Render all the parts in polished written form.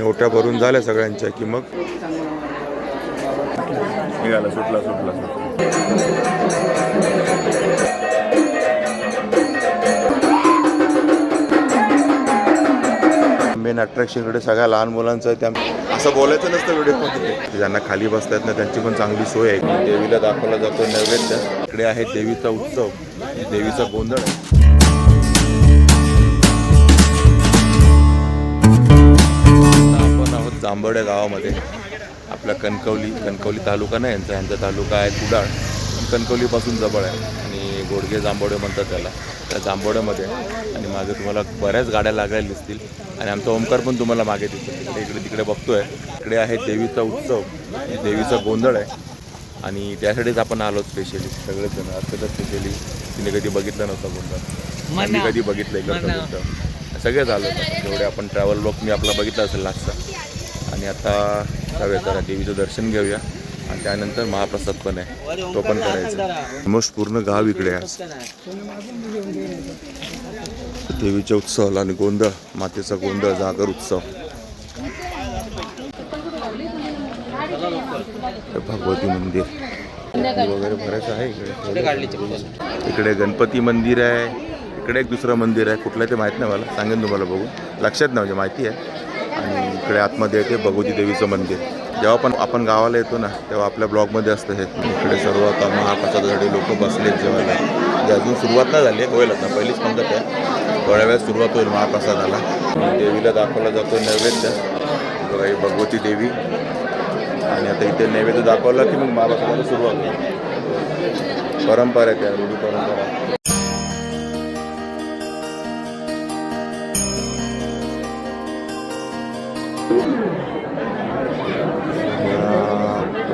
आणि ओट्या भरून झाल्या सगळ्यांच्या की मग निघाला सुटला. मेन अट्रॅक्शनकडे सगळ्या लहान मुलांचं आहे. त्या असं बोलायचं नसतं व्हिडिओमध्ये. ज्यांना खाली बसता येत ना त्यांची पण चांगली सोय आहे. देवीला दाखवला जातो नैवेद्य. इकडे आहे देवीचा उत्सव, देवीचा गोंधळ आहे. आपण आहोत जांभवड्या गावामध्ये. आपला कणकवली तालुका नाही यांचा तालुका आहे कुडाळ. कणकवलीपासून जवळ आहे आणि गोडगे जांभवडे म्हणतात त्याला. त्या जांभवड्यामध्ये आणि मागे तुम्हाला बऱ्याच गाड्या लागायला दिसतील आणि आमचा ओमकार पण तुम्हाला मागे दिसतील. इकडे तिकडे बघतोय. इकडे आहे देवीचा उत्सव, देवीचा गोंधळ आहे आणि त्यासाठीच आपण आलो स्पेशली सगळेच जण. आता स्पेशली तिने कधी बघितलं नव्हतं गोंधळ, मी कधी बघितलं इकडचं गोंधळ. सगळेच आलो जेवढे आपण ट्रॅव्हल ब्लॉग मी आपला बघितला असेल लास्टचा. आणि आता जाऊया जरा देवीचं दर्शन घेऊया आणि त्यानंतर महाप्रसाद पण आहे तो पण करायचा. ऑलमोस्ट पूर्ण गाव इकडे आहे देवीच्या उत्सवाला आणि गोंधळ, मातेचा गोंधळ, जागर उत्सव. भगवती मंदिर वगैरे बरेच आहे इकडे. इकडे गणपती मंदिर आहे. इकडे एक दुसरं मंदिर आहे कुठलं ते माहीत नाही मला, सांगेन तुम्हाला बघू. लक्षात नाही म्हणजे माहिती आहे. आणि इकडे आतमध्ये येते भगवती देवीचं मंदिर. जेव्हा पण आपण गावाला येतो ना तेव्हा आपल्या ब्लॉगमध्ये असतं हे. इकडे सर्व आता महाप्रसादासाठी लोक बसलेत जेवायला. म्हणजे अजून सुरुवात नाही झाली, होईल आता पहिलीच पंगत आहे. थोड्या वेळात सुरुवात होईल महाप्रसादाला. देवीला दाखवला जातो नैवेद्य. बघा ही भगवती देवी आणि आता इथे नैवेद्य दाखवला की मग महाप्रसादाला सुरुवात होईल. परंपरा आहे त्या, रूढी परंपरा.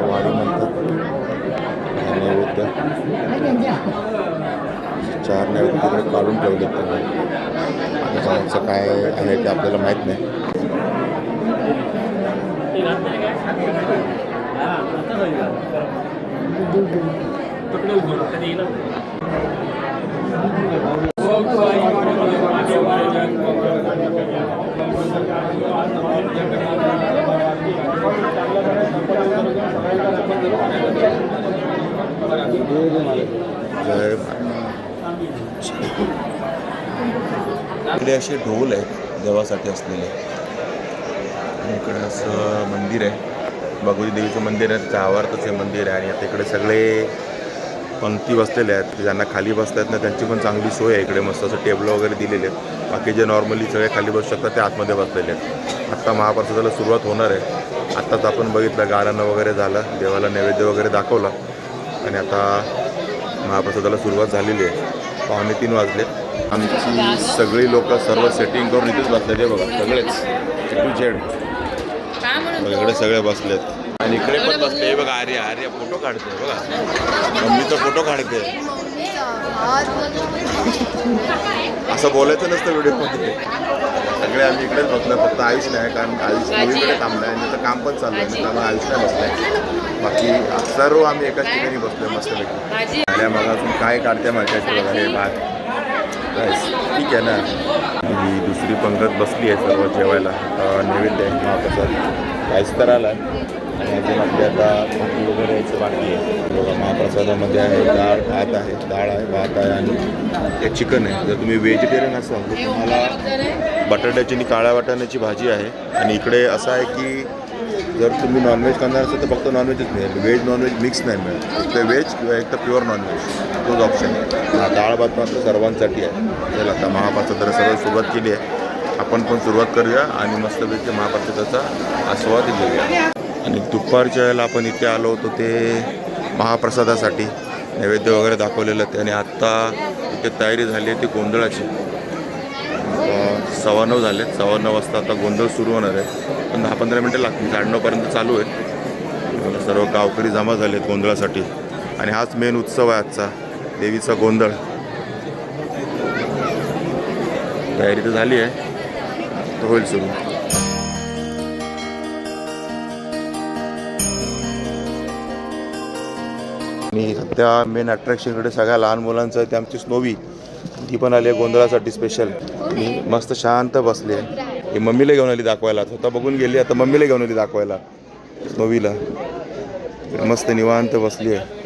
वारी म्हणतात. नैवेद्य 4 नैवेद्य तिकडे काढून ठेवले त्यांनी. त्याच्यामागचं काय आहे ते आपल्याला माहीत नाही. इकडे असे ढोल आहेत देवासाठी असलेले. इकडे असं मंदिर आहे, भगवती देवीचं मंदिर आहे. त्याच्या आवारातच हे मंदिर आहे. आणि आता इकडे सगळे पंक्ती बसलेले आहेत. ज्यांना खाली बसता येत ना त्यांची पण चांगली सोय आहे. इकडे मस्त असं टेबल वगैरे दिलेले आहेत. बाकी जे नॉर्मली सगळे खाली बसू शकतात ते आतमध्ये बसलेले आहेत. आत्ता महाप्रसादाला सुरुवात होणार आहे. आत्ताच आपण बघितलं गाणं वगैरे झालं, देवाला नैवेद्य वगैरे दाखवला आणि आता महाप्रसादाला सुरुवात झालेली आहे. 2:45 वाजले. आमची सगळी लोक सर्व सेटिंग करून इथेच बसलेले बघा, सगळेच A to Z. इकडे सगळे बसलेत आणि इकडे पण बसले बघा. आर्या फोटो काढते बघा, मम्मीचा फोटो काढते. असं बोलायचं नसतं व्हिडिओमध्ये. सगळे आम्ही इकडेच बसलो, फक्त आयुष नाही, कारण आयुष मुलीकडे थांबला आहे. त्याचं काम पण चालू आहे त्यामुळे आयुष नाही बसलाय. बाकी सर्व आम्ही एकाच ठिकाणी बसलोय मस्तपैकी. आल्या मग अजून काय काढते माहिती बघा, हे भात ठीक आहे ना. ही दुसरी पंगत बसली आहे सर्व जेवायला. नैवेद्य आहे महाप्रसाद काहीच तर आला आणि अजून आपली आता भाजी वगैरे यायचं बाकी आहे. बघा महाप्रसादामध्ये आहे डाळ भात आहे, भात आहे आणि हे चिकन आहे. जर तुम्ही व्हेजिटेरियन असाल तर तुम्हाला बटाट्याची आणि काळ्या वाटाण्याची भाजी आहे. आणि इकडे असं आहे की जर तुम्ही नॉनव्हेज करणार असाल तर फक्त नॉनव्हेजच मिळेल, व्हेज नॉनव्हेज मिक्स नाही मिळेल. एक तर व्हेज किंवा एक तर प्युअर नॉनव्हेज, तोच ऑप्शन आहे. डाळ भात मात्र सर्वांसाठी आहे. चला आता महाप्रसादाला सर्व सुरुवात केली आहे. आपण पण सुरुवात करूया आणि मस्तपैकी महाप्रसादाचा आस्वाद घेऊया. आणि दुपारच्या वेळेला आपण इथे आलो होतो ते महाप्रसादासाठी नैवेद्य वगैरे दाखवलेलं ते. आणि आत्ता इथे तयारी झाली आहे ती गोंधळाची. 9:15 झाले. 9:15 वाजता आता गोंधळ सुरू होणार आहे. पण 10-15 मिनटं लागतील. 9:30पर्यंत चालू आहे. सर्व गावकरी जमा झाले आहेत गोंधळासाठी. आणि हाच मेन उत्सव आहे आजचा, देवीचा गोंधळ. तयारी तर झाली आहे, तर होईल सुरू. आणि सध्या मेन अट्रॅक्शनकडे सगळ्या लहान मुलांचं आहे ते आमची स्नोवी. ती पण आली आहे गोंधळासाठी स्पेशल. आणि मस्त शांत बसली आहे. ही मम्मीला घेऊन आली दाखवायला, स्वतः बघून गेली, आता मम्मीला घेऊन आली दाखवायला स्नोवीला. मस्त निवांत बसली आहे.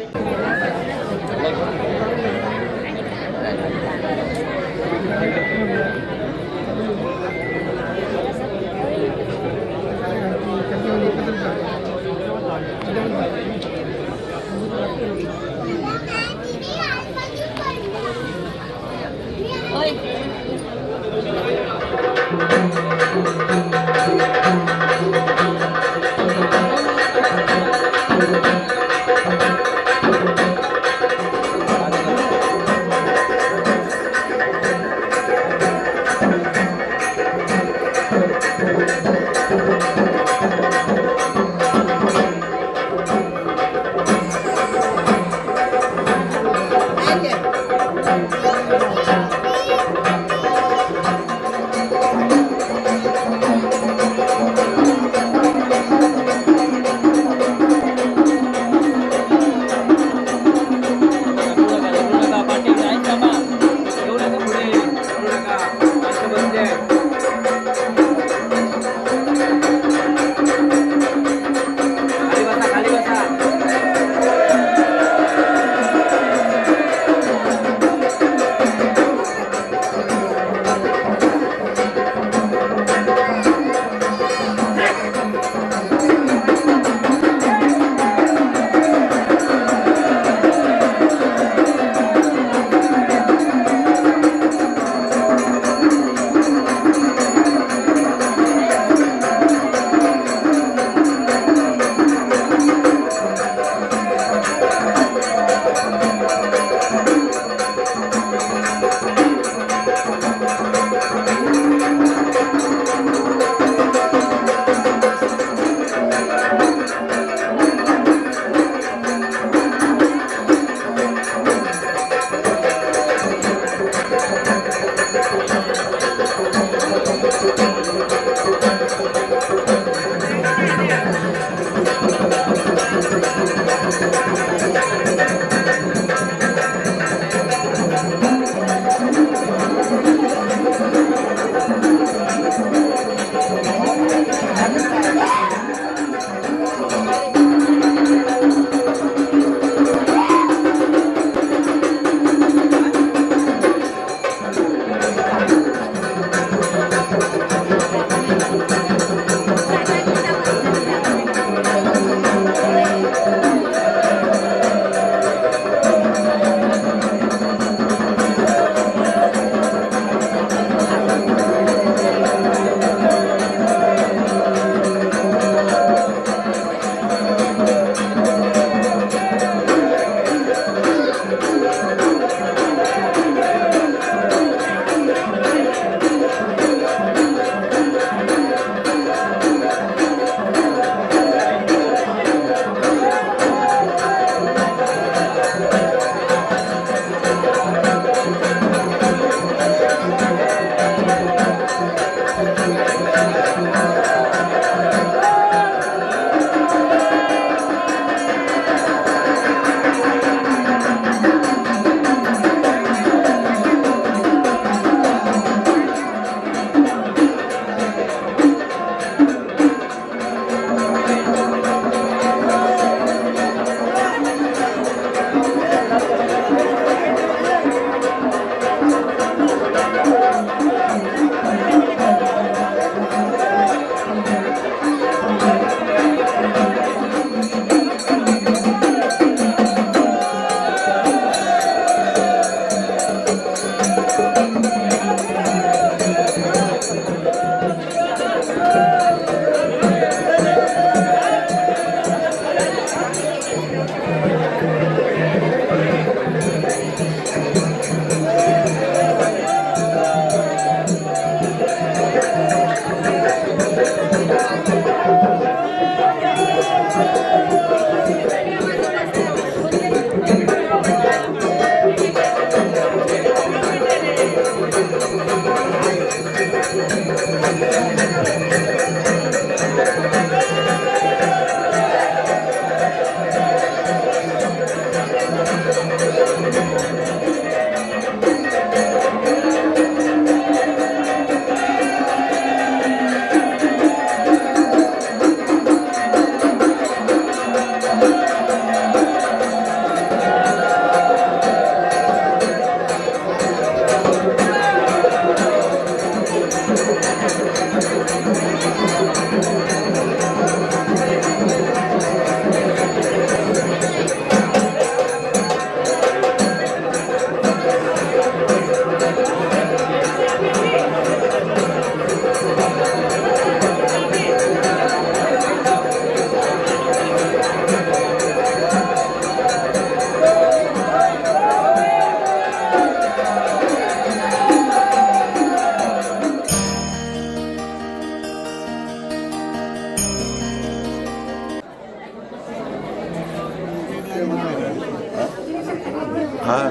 हां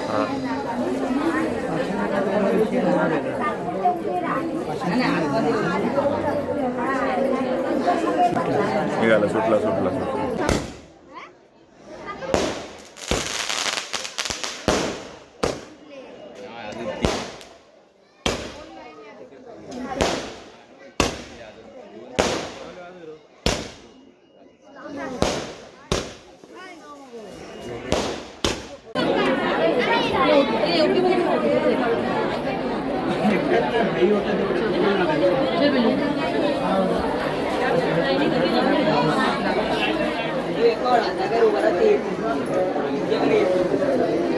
हां निघाला सुटला सुटला सुटला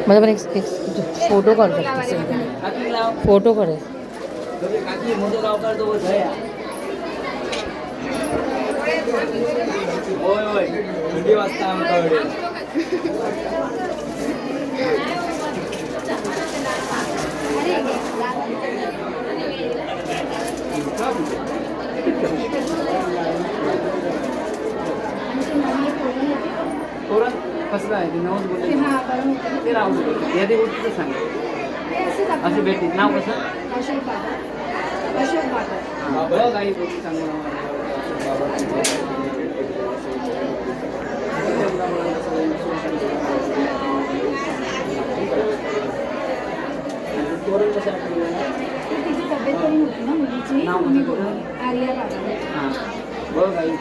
मतलब एक फोटो कर सकते फोटो करे कसलं आहे ते नावच बोलले ते राहू दे यादी गोष्टीचं सांग असं भेटते नाव कसं बघ काही गोष्टी सांगू तोरण कसं नाव हां बघ आई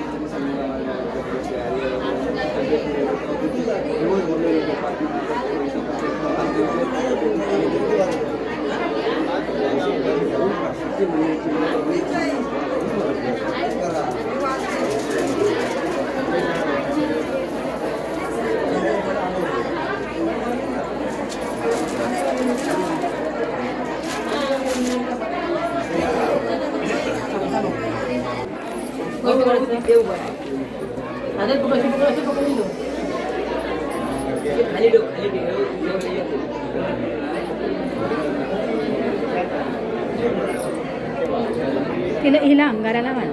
हिला अंगाराला बांध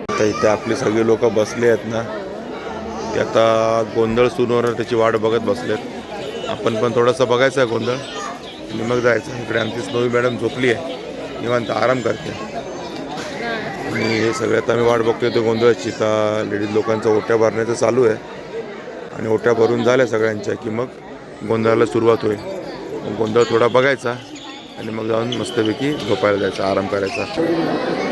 आता इथे आपले सगळे लोक बसले आहेत ना ते आता गोंधळ सुरू होणार त्याची वाट बघत बसलेत. आपण पण थोडंसं बघायचं आहे गोंधळ आणि मग जायचं. इकडे आमची स्नोवी मॅडम झोपली आहे, निवांत आराम करते. आणि हे सगळे आता आम्ही वाट बघतोय ते गोंधळाची. तर लेडीज लोकांचा ओट्या भरण्याचं चालू आहे आणि ओट्या भरून झाल्या सगळ्यांच्या की मग गोंधळाला सुरुवात होईल. मग गोंधळ थोडा बघायचा आणि मग जाऊन मस्तपैकी झोपायला जायचं, आराम करायचा.